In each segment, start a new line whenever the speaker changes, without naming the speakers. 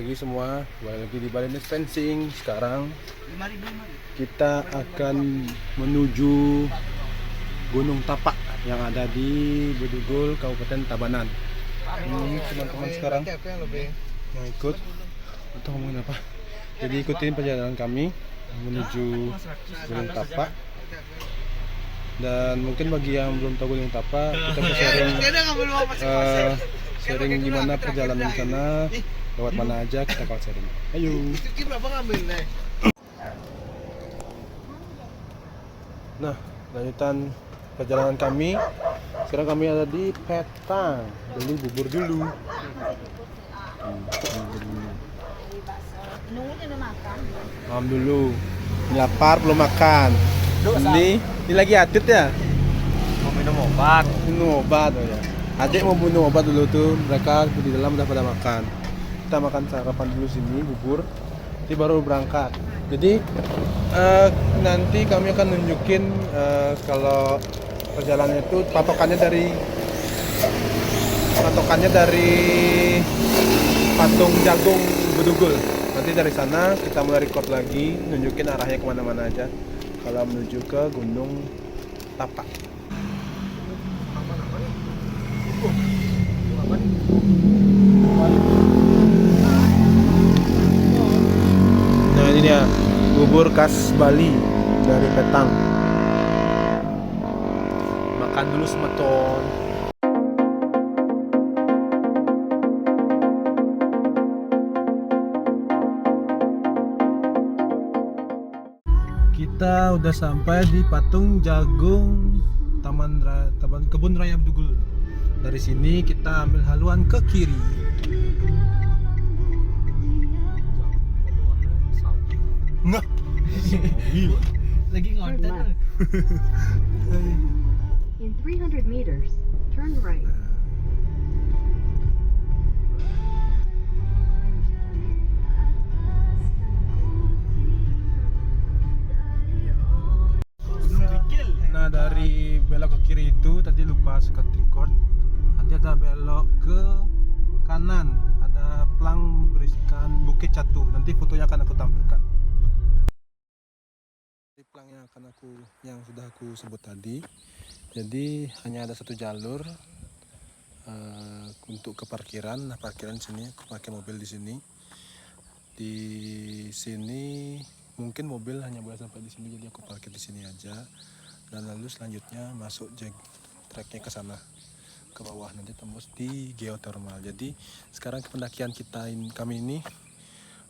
pagi semua, kembali lagi di Balinese Fencing. Sekarang kita akan menuju Gunung Tapak yang ada di Bedugul, Kabupaten Tabanan. Ini teman-teman sekarang yang ikut atau ngomongin apa? Jadi ikutin perjalanan kami menuju Gunung Tapak. Dan mungkin bagi yang belum tahu Gunung Tapak, kita mau sharing gimana perjalanan di sana, lewat mana aja kita kalau sharing. Ayo. Nah, lanjutan perjalanan kami. Sekarang kami ada di Petang. Beli bubur dulu. Makan dulu. Ini lapar belum makan. Ini lagi atlet ya?
Mau minum obat.
Minum obat oh ya. Adik mau minum obat dulu tuh. Mereka di dalam udah pada makan. Kita makan sarapan dulu sini bubur. Nanti baru berangkat. Jadi nanti kami akan nunjukin kalau perjalanan itu patokannya dari Patung Jagung Bedugul. Nanti dari sana kita mulai record lagi, nunjukin arahnya kemana-mana aja kalau menuju ke Gunung Tapak. Nah ini dia bubur khas Bali dari Petang. Makan dulu semeton. Kita udah sampai di Patung Jagung Taman Kebun Raya Bedugul. Dari sini kita ambil haluan ke kiri. Nggak.
Lagi ngonten.
In 300 meters, turn right.
Nah dari belok ke kiri itu tadi lupa seket record. Nanti ada belok ke kanan, ada plang berisikan Bukit Catu. Nanti fotonya akan aku tampilkan. Di plang yang sudah aku sebut tadi. Jadi hanya ada satu jalur untuk ke parkiran. Nah parkiran sini, aku pakai mobil di sini. Di sini mungkin mobil hanya boleh sampai di sini, jadi aku parkir di sini aja. Dan lalu selanjutnya masuk treknya ke sana, ke bawah, nanti tembus di geothermal. Jadi sekarang pendakian kami ini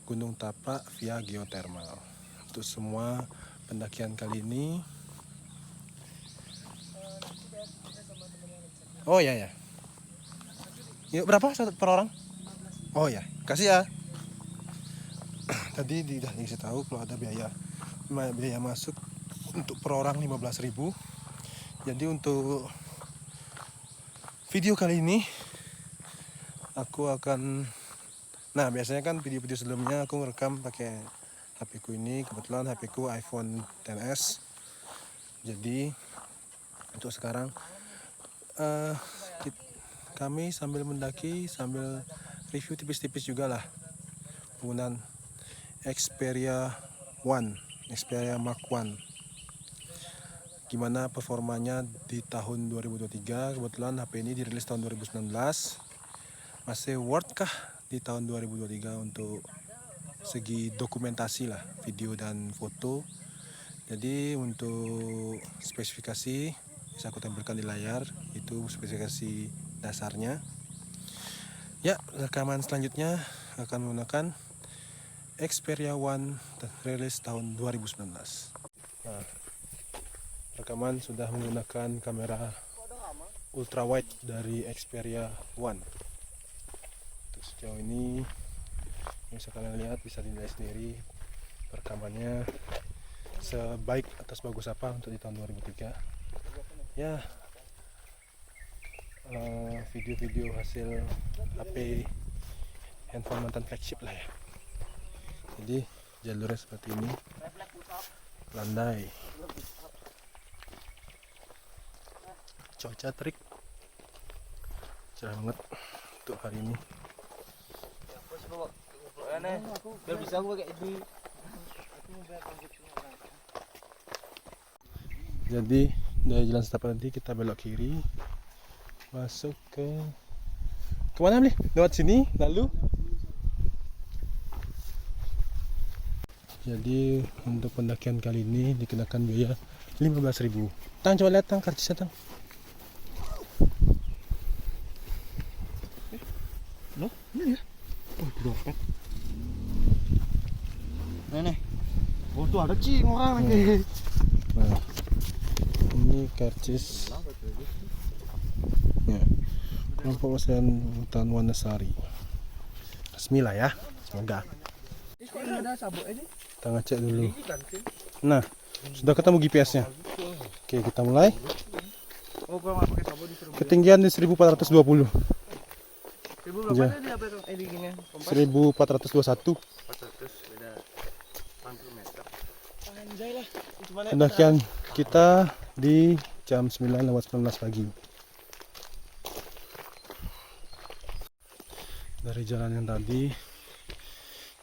Gunung Tapak via geothermal. Untuk semua pendakian kali ini. Oh ya ya. Yuk berapa per orang? Oh ya, kasih ya. Tadi udah dikasih tahu kalau ada biaya masuk untuk per orang 15.000. Jadi untuk video kali ini aku akan, nah biasanya kan video-video sebelumnya aku ngerekam pakai HP ku ini, kebetulan HP ku iPhone XS. Jadi untuk sekarang kami sambil mendaki sambil review tipis-tipis juga lah penggunaan Xperia Mark 1. Gimana performanya di tahun 2023. Kebetulan HP ini dirilis tahun 2019. Masih worth kah di tahun 2023 untuk segi dokumentasi lah, video dan foto. Jadi untuk spesifikasi bisa aku tampilkan di layar, itu spesifikasi dasarnya. Ya, rekaman selanjutnya akan menggunakan Xperia One rilis tahun 2019. Nah, rekaman sudah menggunakan kamera ultra wide dari Xperia One. Untuk sejauh ini yang bisa kalian lihat, bisa dinilai sendiri rekamannya sebaik atau sebagus apa untuk di tahun 2003. Ya, video-video hasil HP handphone mantan flagship lah ya. Jadi jalurnya seperti ini, landai. Cuaca terik, cerah banget untuk hari ini.
mana? Biar bisa gue kayak ini.
Jadi dari jalan setapak nanti kita belok kiri, masuk ke kemana nih? Lewat sini, lalu. Jadi untuk pendakian kali ini dikenakan biaya 15.000. Tang, coba lihat tang karcisnya tang.
Loh, ini ya? Oh, dompet. Nih. Oh, tuh ada cing orang lagi.
Nah, ini karcis. Ya, kelompok kesehatan hutan Wanasari. Bismillah ya, semoga. Kita ngecek dulu. Nah, sudah ketemu GPS-nya. Oke, kita mulai.
Oh, kalau nggak pakai sabun disuruh.
Ketinggian di 1420.
Ibu berapa dia apa tuh? Gini.
1421.
400 beda 80 meter. Anjay lah.
Pendakian kita di jam 9:19 pagi. Dari jalan yang tadi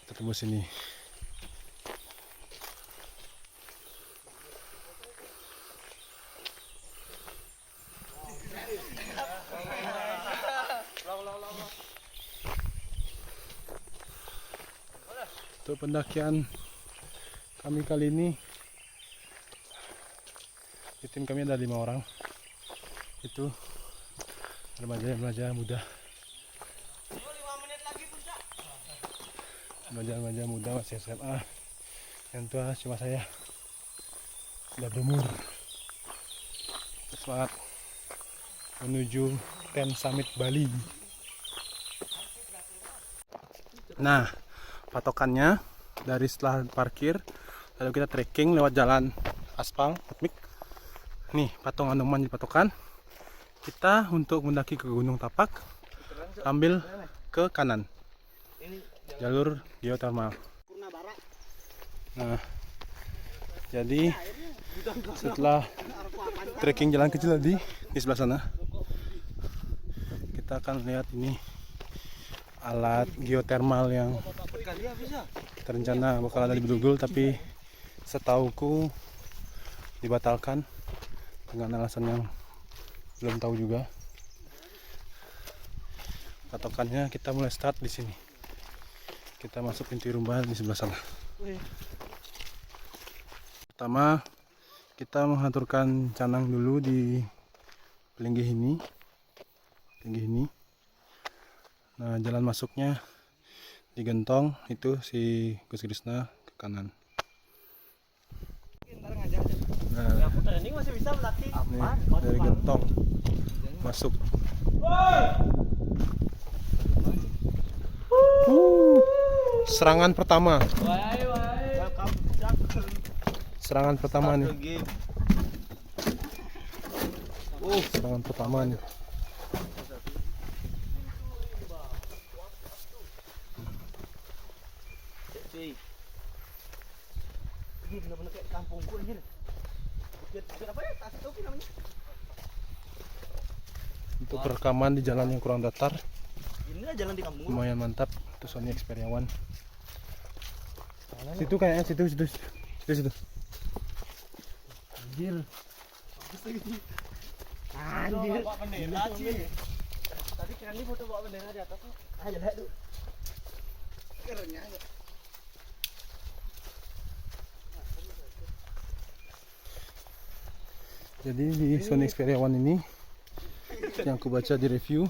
kita tembus sini. Untuk pendakian kami kali ini, di tim kami ada 5 orang. Itu remaja-remaja muda. Remaja-remaja muda masih SMA. Yang tua cuma saya. Sudah berumur. Semangat menuju Ten Summit Bali. Nah, patokannya dari setelah parkir lalu kita trekking lewat jalan aspal teknik. Nih patung Anoman di patokan. Kita untuk mendaki ke Gunung Tapak ambil ke kanan jalur geotermal. Nah, jadi setelah trekking jalan kecil tadi di sebelah sana, kita akan lihat ini alat geotermal yang terencana bakal ada di Bedugul, tapi setauku dibatalkan dengan alasan yang belum tahu juga. Patokannya kita mulai start di sini. Kita masuk pintu rumah di sebelah sana. Pertama kita mengaturkan canang dulu di pelinggih ini. Nah, jalan masuknya digentong itu si Gus Krisna ke kanan. Nah,
Ini masih bisa melatih.
ini dari gentong masuk. Serangan pertama. Serangan pertama nih. Serangan pertama nih.
Ini benar-benar kayak kampungku anjir. Bukit apa ya? Tasik Topi namanya.
Untuk perekaman di jalan yang kurang datar
Inilah jalan di kampung.
lumayan mantap. Itu Sony Xperia One. Situ kayaknya situ.
Anjir. Anjir. Bawa bendera sih. Tadi kira ini foto bawa bendera di atas. Ayo lihat dulu. Kerennya aja.
Jadi di Sony Xperia One ini yang aku baca di review,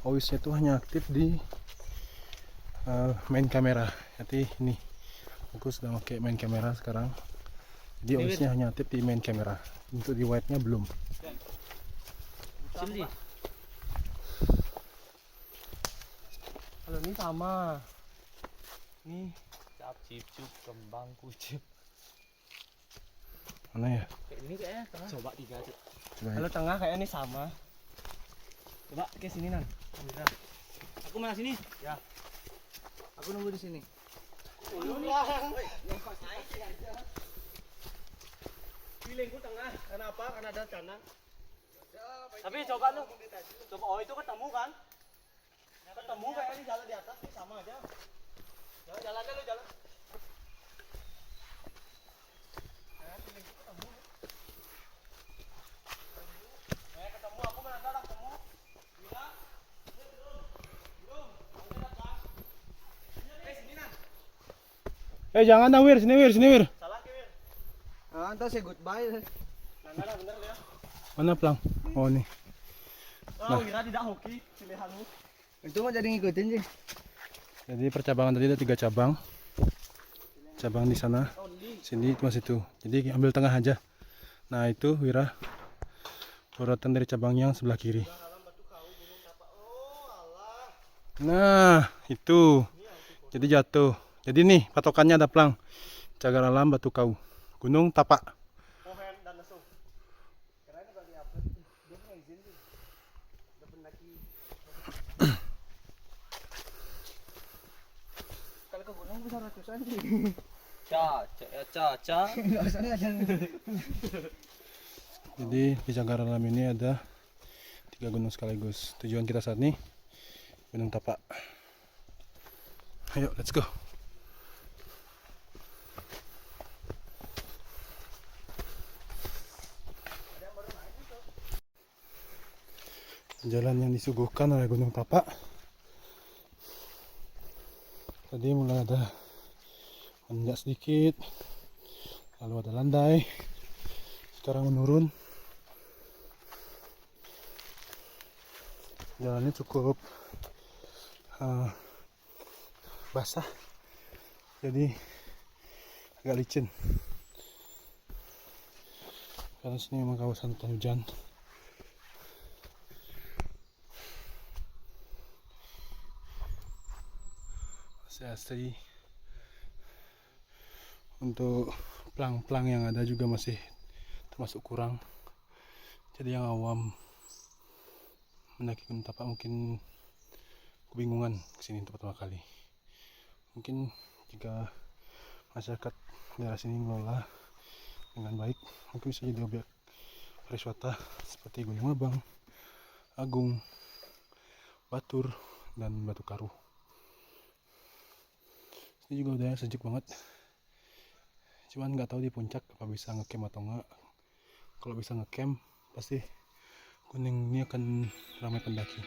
OIS-nya itu hanya aktif di main kamera. Jadi ini aku sedang pakai main kamera sekarang. Jadi OIS-nya hanya aktif di main kamera. Untuk di wide-nya belum.
Cili. Kalau ini sama. Ini cap cip kembang kucip.
Mana ya?
Ini kayaknya tengah. Coba 3 aja.
Coba
Kalau tengah kayaknya ini sama. Coba ke sini Nan. Bisa. Aku mana sini? Ya. Aku nunggu di sini. Pilihku tengah. Kenapa? Karena ada canang. Tapi coba lu. Coba itu ketemu kan? Ketemu kayaknya di jalan di atas ini sama aja. Jalan dulu, jalan. Ketemu aku mana ada ketemu. Bila sini nan.
Jangan dah Wir, sini Wir.
Salah ke Wir?
Antar say goodbye.
Nana bener ya.
Mana Plang? Oh nih.
Oh, Wira tidak hoki pilihanmu.
Itu mah jadi ngikutin sih.
Jadi percabangan tadi ada 3 cabang. Cabang di sana, sini itu masih itu. Jadi ambil tengah aja. Nah itu Wira, urutan dari cabang yang sebelah kiri. Nah itu, jadi jatuh. Jadi nih patokannya ada Plang, Cagar Alam Batu Kau, Gunung Tapak.
Pohen dan Lesu. Kirain berarti apa? Dia punya izin sih. Udah pendaki.
Kalau ke gunung bisa ratusan sih.
Ca.
Enggak usah ada.
Jadi di Cagar Alam ini ada 3 gunung sekaligus. Tujuan kita saat ini Gunung Tapak. Ayo, let's go. Jalan yang disuguhkan oleh Gunung Tapak. Tadi mulai ada menanjak sedikit, lalu ada landai, sekarang menurun. Jalannya cukup basah, jadi agak licin karena sini memang kawasan hujan. Asli untuk plang-plang yang ada juga masih termasuk kurang, jadi yang awam mendaki Gunung Tapak mungkin kebingungan kesini untuk pertama kali. Mungkin jika masyarakat daerah sini mengelola dengan baik, mungkin bisa jadi objek pariwisata seperti Gunung Abang, Agung, Batur, dan Batu Karu. Ini juga udahnya sejuk banget, cuman nggak tahu di puncak apa bisa ngecamp atau enggak. Kalau bisa ngecamp pasti gunung ini akan ramai pendaki.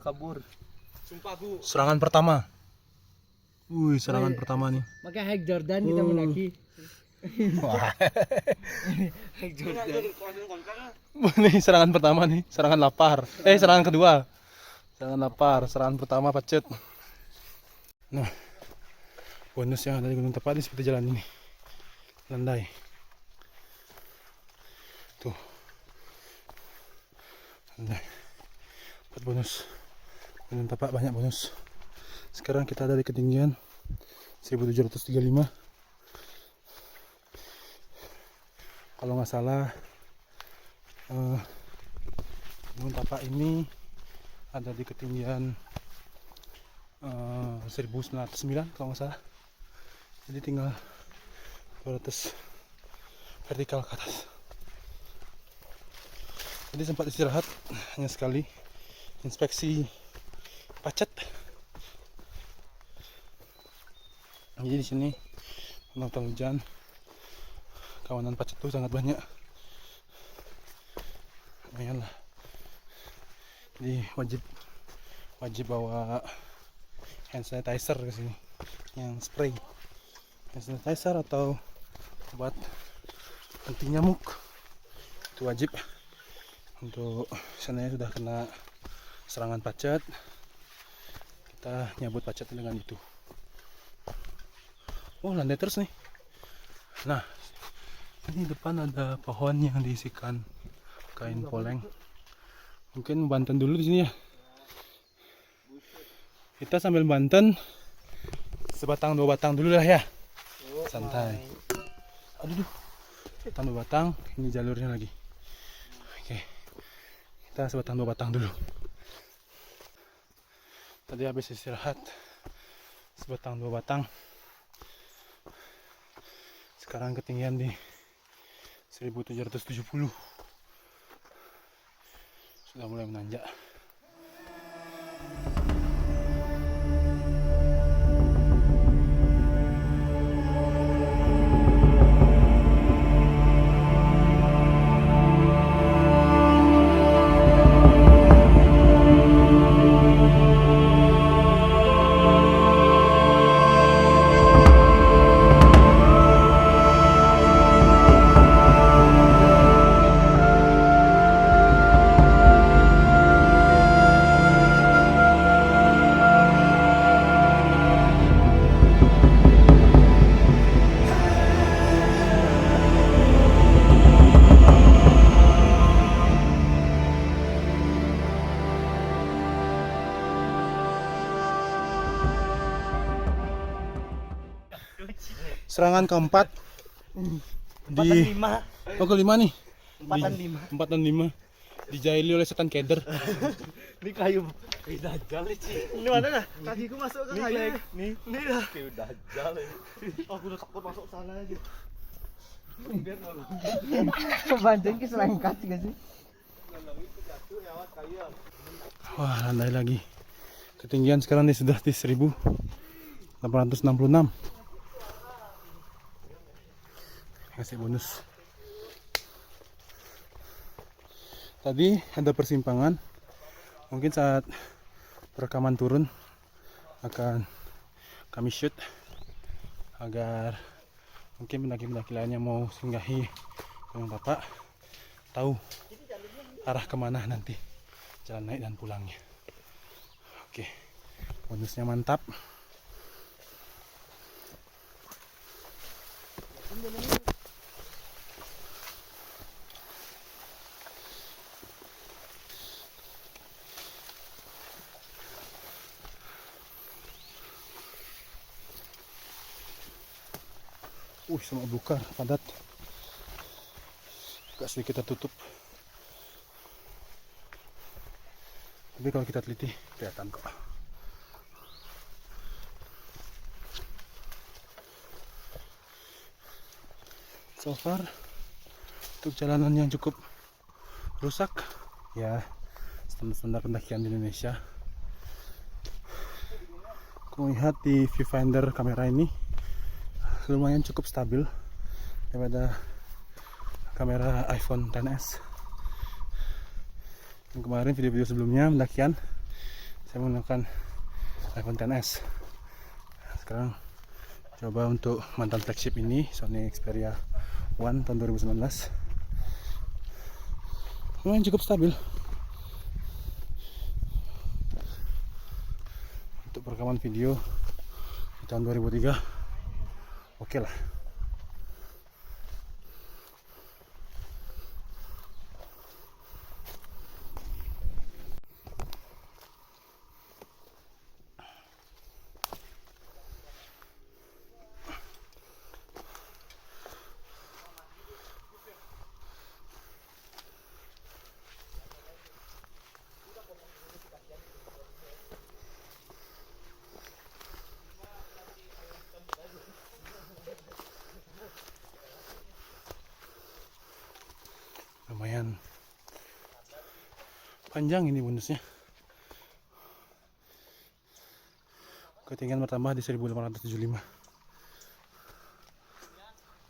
Kabur. Sumpah Bu.
Serangan pertama. Wih, serangan pertama nih.
Pakai high Jordan kita mendaki. High Jordan.
Ini serangan pertama nih, serangan lapar. Serangan kedua. Serangan lapar, serangan pertama pacet. Nah, bonus yang ada di Gunung Tapak ini seperti jalan ini. Landai. Tuh. Landai. 4 bonus. Gunung Tapak banyak bonus. Sekarang kita ada di ketinggian 1735. Kalau nggak salah Gunung Tapak ini ada di ketinggian 1909 kalau nggak salah. Jadi tinggal 200 vertikal ke atas. Jadi sempat istirahat hanya sekali, inspeksi pacet. Jadi di sini penonton hujan, kawanan pacet tuh sangat banyak. Lumayan lah. Jadi wajib bawa hand sanitizer ke sini, yang spray hand sanitizer atau obat anti nyamuk. Itu wajib. Untuk sananya sudah kena serangan pacet, kita Kita nyabut pacet dengan itu. Oh, landai terus nih. Nah, ini depan ada pohon yang diisikan kain poleng. Mungkin banten dulu di sini ya. Kita sambil banten sebatang dua batang dulu lah ya. Santai. Aduh, tambah batang. Ini jalurnya lagi. Oke, kita sebatang dua batang dulu. Tadi habis istirahat sebatang dua batang. Sekarang ketinggian di 1770. Sudah mulai menanjak. Serangan keempat di kelima nih. Empat dan lima dijaili oleh setan keder.
Ini kayu dajjal sih. Ini mana nah? Kakiku masuk ke kayu. Nih lah. Kayu dajjal. Aku udah takut masuk sana aja. Biar
Banting ke selengkat gak sih?
Wah, landai lagi. Ketinggian sekarang nih sudah di 1866. Kasih bonus. Tadi ada persimpangan. Mungkin saat rekaman turun akan kami shoot agar mungkin pendaki-pendaki lainnya mau singgahi Gunung Tapak tahu arah kemana nanti jalan naik dan pulangnya. Oke, bonusnya mantap. Semua buka padat. Agak sedikit tertutup. Tapi kalau kita teliti kelihatan kok. So far untuk jalanan yang cukup rusak ya, standar pendakian di Indonesia. Aku melihat di viewfinder kamera ini lumayan cukup stabil daripada kamera iPhone XS. Yang kemarin video-video sebelumnya pendakian saya menggunakan iPhone XS. Sekarang coba untuk mantan flagship ini, Sony Xperia One tahun 2019. Lumayan cukup stabil untuk perekaman video di tahun 2003. Oke lah. Lumayan panjang ini bonusnya. Ketinggian bertambah di 1875.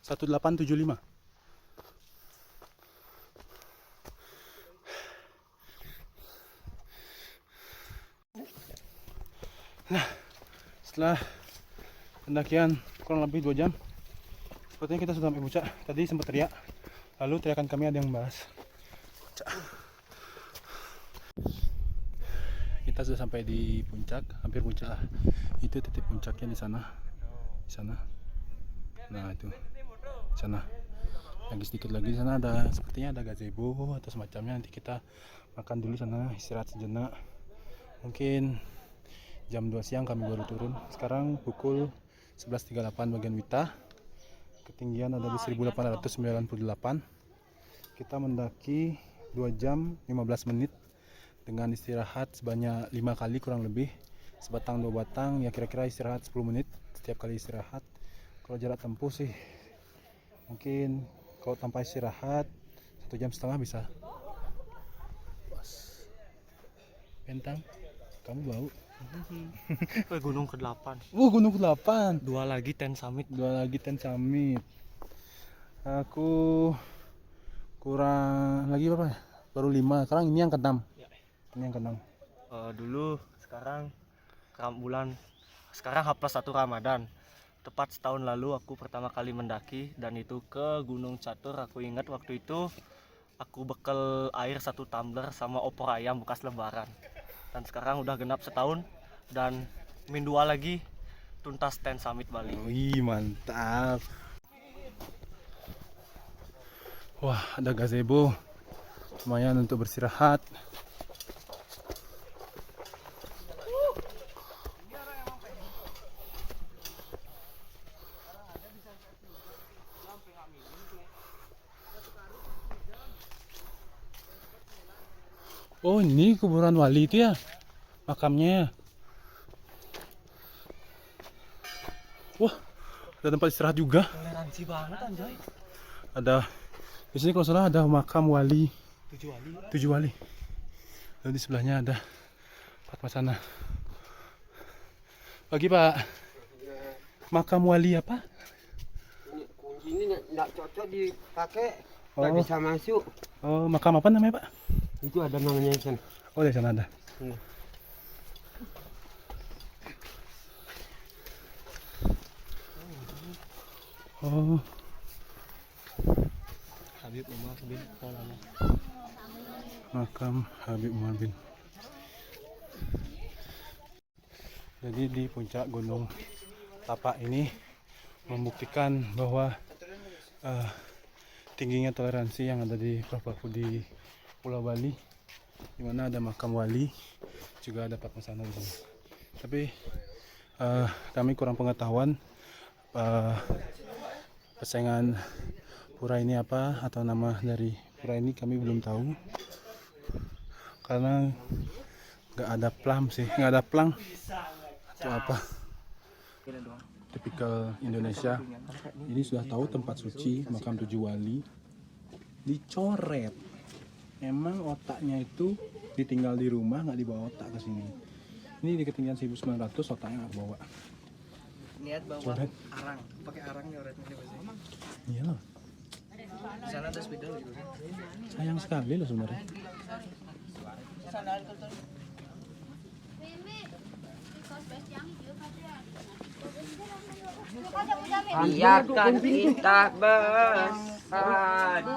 1875. Nah, setelah pendakian kurang lebih 2 jam, sepertinya kita sudah sampai puncak. Tadi sempat teriak, lalu teriakan kami ada yang membahas. Kita kita sudah sampai di puncak, hampir puncak lah. Itu titik puncaknya di sana. Di sana. Nah, itu. Di sana. Lagi sedikit lagi di sana ada sepertinya ada gazebo atau semacamnya. Nanti kita makan dulu sana, istirahat sejenak. Mungkin jam 2 siang kami baru turun. Sekarang pukul 11.38 bagian Wita. Ketinggian ada di 1898. Kita mendaki 2 jam 15 menit dengan istirahat sebanyak 5 kali kurang lebih. Sebatang 2 batang ya, kira-kira istirahat 10 menit setiap kali istirahat. Kalau jarak tempuh sih mungkin kalau tanpa istirahat 1,5 jam bisa. Bentang, kamu bau.
Gunung ke-8.
Gunung ke-8.
2 lagi Ten Summit.
2 lagi Ten Summit. Aku kurang lagi berapa? Baru 5. Sekarang ini yang ke-6.
Ya.
Ini yang ke-6.
Dulu sekarang sekarang H+1 Ramadan. Tepat setahun lalu aku pertama kali mendaki dan itu ke Gunung Catur. Aku ingat waktu itu aku bekal air 1 tumbler sama opor ayam bekas lebaran. Dan sekarang udah genap setahun dan min 2 lagi tuntas Ten Summit Bali.
Wih, mantap. Wah, ada gazebo. Lumayan untuk beristirahat. Oh, ini kuburan wali itu ya, makamnya. Wah, ada tempat istirahat juga.
Toleransi banget anjay.
Ada di sini kalau salah ada makam wali
7 wali.
7 wali. Lalu di sebelahnya ada Padmasana. Pagi Pak. Makam wali apa?
Kunci ini nggak cocok dipakai,
Oh.
nggak bisa masuk.
Oh, makam apa namanya Pak?
Itu ada namanya di sana.
Oh, di sana ada.
Hmm.
Oh,
Habib Umar bin Maulana.
makam Habib Umar bin. Jadi di puncak Gunung Tapak ini membuktikan bahwa tingginya toleransi yang ada di Provinsi di Pulau Bali, di mana ada makam wali, juga ada Padmasana di sini. Tapi kami kurang pengetahuan pesaingan pura ini apa atau nama dari pura ini kami belum tahu karena nggak ada plam sih, nggak ada plang atau apa. Tipikal Indonesia. Ini sudah tahu tempat suci makam 7 wali dicoret. Emang otaknya itu ditinggal di rumah, nggak dibawa otak ke sini. Ini di ketinggian 1900 otaknya nggak bawa.
Niat bawa
Coret.
arang, pakai arang nyoretnya di sini.
Iya loh.
Di sana ada spidol gitu.
Sayang sekali loh sebenarnya.
Biarkan kita bersatu.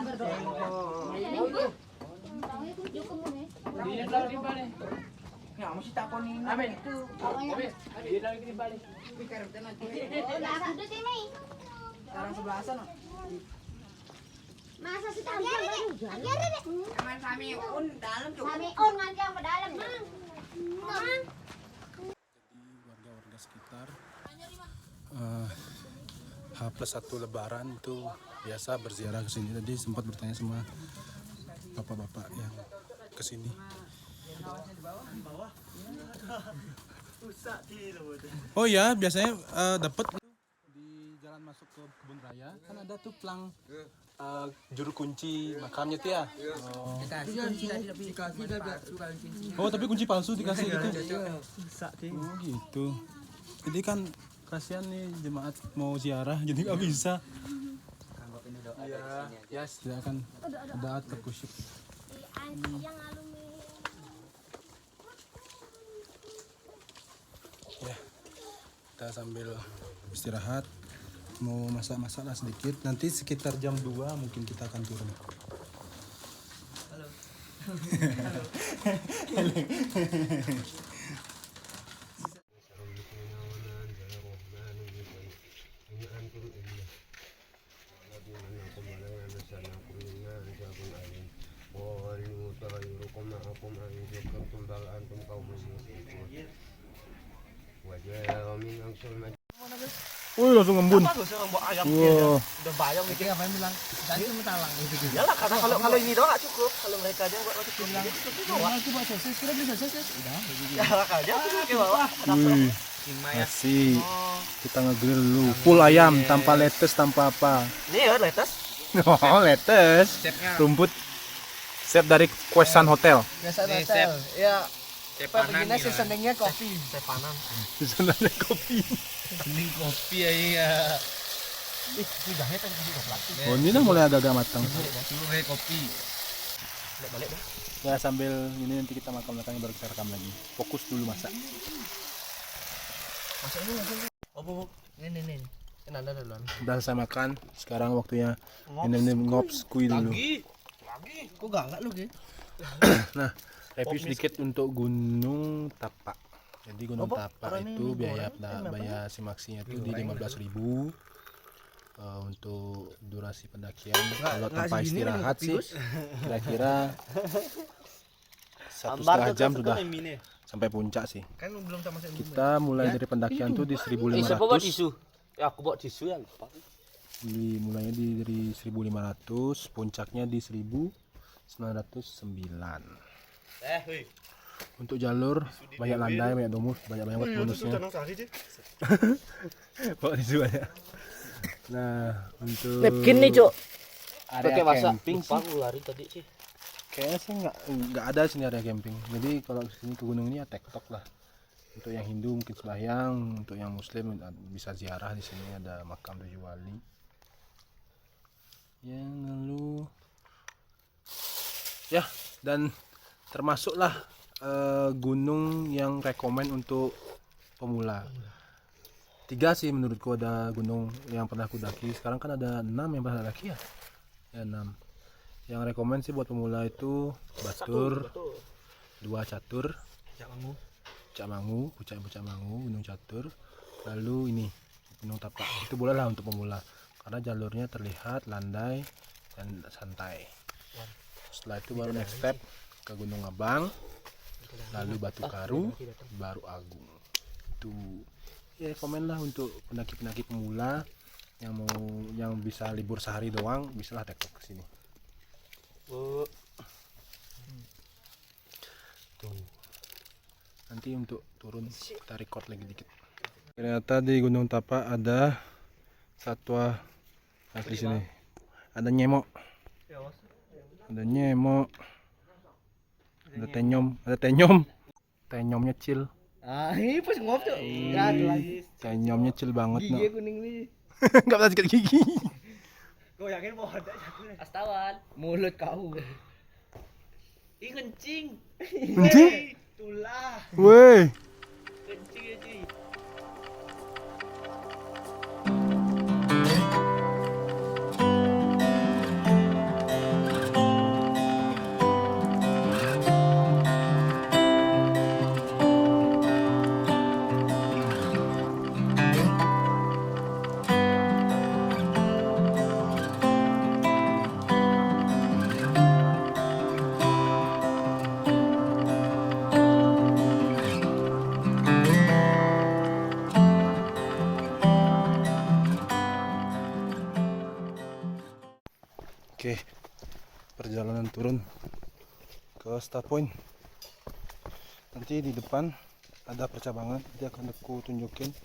Masa sih tadi aja deh. Kami on dalam cukup. Kami on nganjang ke dalam, Mang. Mang.
Warga-warga sekitar H+1 Lebaran itu biasa berziarah ke sini. Tadi sempat bertanya sama bapak-bapak yang ke sini. Oh ya, biasanya dapat di jalan masuk ke kebun raya kan ada tuh plang juru kunci makamnya tuh ya. Oh, tapi kunci palsu dikasih gitu. Oh gitu. Jadi kan kasihan nih jemaat mau ziarah jadi nggak bisa. Iya, yes, dia akan ada terkusyuk. Ya, kita sambil istirahat mau masak-masak lah sedikit. Nanti sekitar jam 2 mungkin kita akan turun. Wih, langsung ngembun.
Bagus orang buat ayam
Wow.
udah bayang gitu.
Apa yang bilang? Tadi cuma talang gitu.
Iyalah karena kalau ini doang nggak cukup. Kalau mereka aja yang buat roti kuning itu cukup bawa.
Aku buat sosis, kira beli sosis. Udah,
Ya aja cukup kayak bawa.
Wih,
ya.
masih
Oh,
kita ngegrill dulu. Full ayam tanpa lettuce, tanpa apa.
ini ya lettuce.
Oh, lettuce.
Chefnya.
Rumput. Chef dari Quesan Hotel.
Biasa
Nih,
hotel. Ya,
Cepanan
begini sih senengnya kopi.
Sepanan.
Di sana ada kopi.
Mending kopi ya.
Ih, lidahnya kan kasih coklat.
Oh, ini udah mulai agak-agak matang.
Suruh kopi.
Balik dah.
Ya sambil ini nanti kita makan-makan baru kita rekam lagi. Fokus dulu masak.
Masuk dulu langsung. Oh, bu.
Nih. Kan ada duluan.
Udah selesai makan. Sekarang waktunya ini ngops kui dulu.
Lagi.
Kok galak lu, Ge?
Nah, review sedikit untuk Gunung Tapak. Jadi Gunung Tapak itu biaya simaksinya itu di 15.000 untuk durasi pendakian. Kalau tanpa istirahat sih kira-kira 1,5 jam sudah sampai puncak sih.
Kan belum sama saya.
Kita mulai dari pendakian tuh di 1.500.
Siapa buat tisu? Ya aku bawa tisu ya lupa.
Mulainya dari 1.500, puncaknya di 1.909.
Wih.
Untuk jalur banyak landai, banyak banyak bonusnya. Bawa tisu aja. Nah, untuk
Napkin nih, Cok.
area
Pakai masak
camping
pink
sih,
lari tadi sih.
kayaknya sih nggak ada sini area camping. Jadi kalau kesini ke gunung ini ya tektok lah. Untuk yang Hindu mungkin sembahyang, untuk yang Muslim bisa ziarah di sini ada makam 7 wali. Yang lalu ya, dan termasuklah gunung yang rekomen untuk pemula. 3 sih menurutku, ada gunung yang pernah aku daki. Sekarang kan ada 6 yang pernah daki ya. Ya 6. Yang rekomen sih buat pemula itu Batur, 2 Catur, Puncak Mangu, Gunung Catur. Lalu ini Gunung Tapak. Itu boleh lah untuk pemula karena jalurnya terlihat landai dan santai. Setelah itu baru next step ke Gunung Abang, lalu Batu Karu, baru Agung. Itu ya komen lah untuk pendaki-pendaki pemula yang bisa libur sehari doang, bisalah tektok ke sini. Tuh. Nanti untuk turun kita record lagi dikit. Ternyata di Gunung Tapak ada satwa asli sini. Ada nyemok. Ada nyemok. Ada tenyom. Tenyomnya chill.
Ah, ini pas ngop tuh. Ya, ada lagi.
Tenyomnya chill banget, no.
Gigi kuning nih.
Enggak pernah sikat gigi.
Gue yakin mau ada
Astawan. Mulut kau.
Ih kencing.
Kencing?
Itulah.
Woi.
Kencing aja.
Oke, perjalanan turun ke start point. Nanti di depan ada percabangan, dia akan aku tunjukin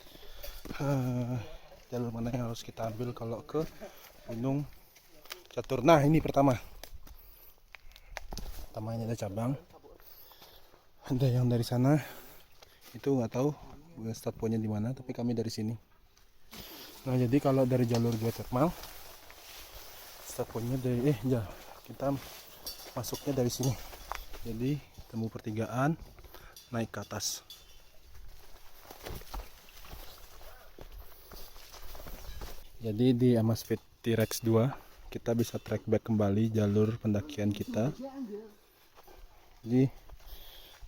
jalur mana yang harus kita ambil kalau ke Gunung Catur. Nah, ini pertama ini ada cabang, ada yang dari sana, itu nggak tahu start pointnya di mana, tapi kami dari sini. Nah, jadi kalau dari jalur geothermal start pointnya dari kita masuknya dari sini. Jadi temu pertigaan, naik ke atas. Jadi di Amazfit T-Rex 2 kita bisa track back kembali jalur pendakian kita Jadi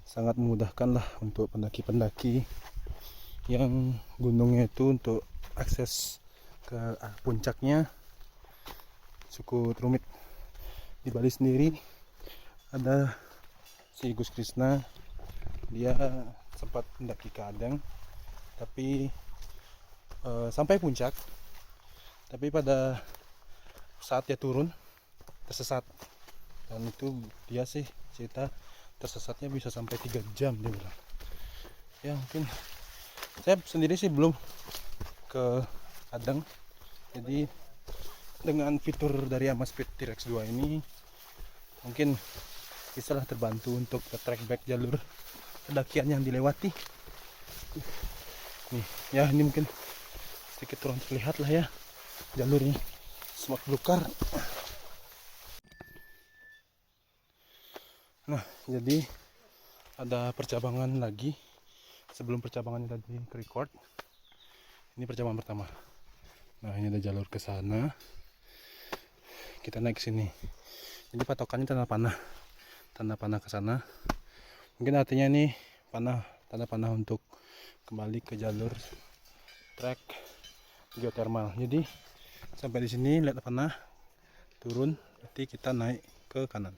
sangat memudahkan lah untuk pendaki-pendaki yang gunungnya itu untuk akses ke puncaknya cukup rumit. Di Bali sendiri ada si Gus Krisna, dia sempat mendaki ke Adeng tapi sampai puncak, tapi pada saat dia turun tersesat, dan itu dia sih cerita tersesatnya bisa sampai 3 jam dia bilang. Ya mungkin saya sendiri sih belum ke Adeng, jadi dengan fitur dari Amazfit T-Rex 2 ini mungkin bisalah terbantu untuk track back jalur pendakian yang dilewati. Nih ya, ini mungkin sedikit kurang terlihat lah ya jalurnya, semak belukar. Nah jadi ada percabangan lagi. Sebelum percabangan tadi ke record, ini percabangan pertama. Nah ini ada jalur ke sana, kita naik ke sini. Jadi patokannya tanda panah ke sana. Mungkin artinya ini tanda panah untuk kembali ke jalur trek geothermal. Jadi sampai di sini lihat panah, turun, nanti kita naik ke kanan.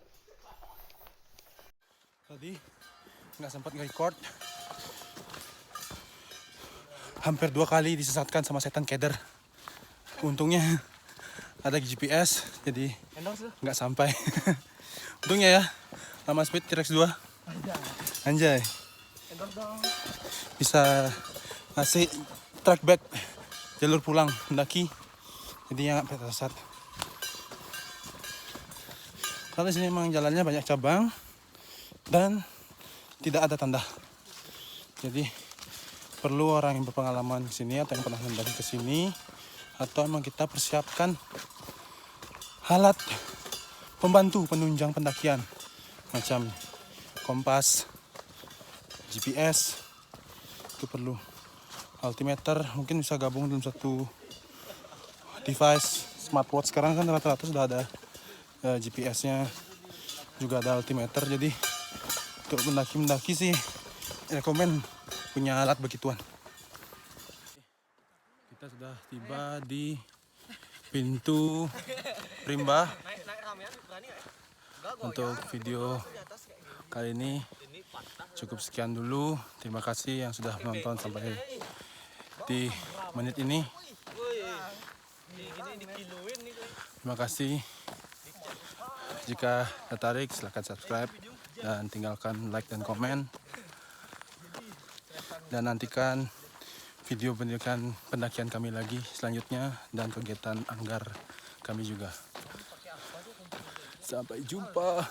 Tadi nggak sempat nge-record, hampir 2 kali disesatkan sama setan keder. Untungnya ada GPS, jadi nggak sampai. Untungnya ya, Amazfit T-Rex 2 anjay bisa ngasih track back jalur pulang mendaki, jadinya sampai tersesat. Karena sini memang jalannya banyak cabang dan tidak ada tanda, jadi perlu orang yang berpengalaman ke sini atau yang pernah mendaki ke sini, atau emang kita persiapkan alat pembantu penunjang pendakian macam kompas, GPS, itu perlu. Altimeter mungkin bisa gabung dalam satu device. Smartwatch sekarang kan rata-rata sudah ada GPS-nya, juga ada altimeter. Jadi untuk mendaki sih rekomen punya alat begituan. Kita sudah tiba di pintu rimba. Untuk video kali ini cukup sekian dulu. Terima kasih yang sudah menonton sampai di menit ini. Terima kasih. Jika tertarik silahkan subscribe dan tinggalkan like dan komen. Dan nantikan video pendakian kami lagi selanjutnya dan kegiatan anggar kami juga. Sampai jumpa.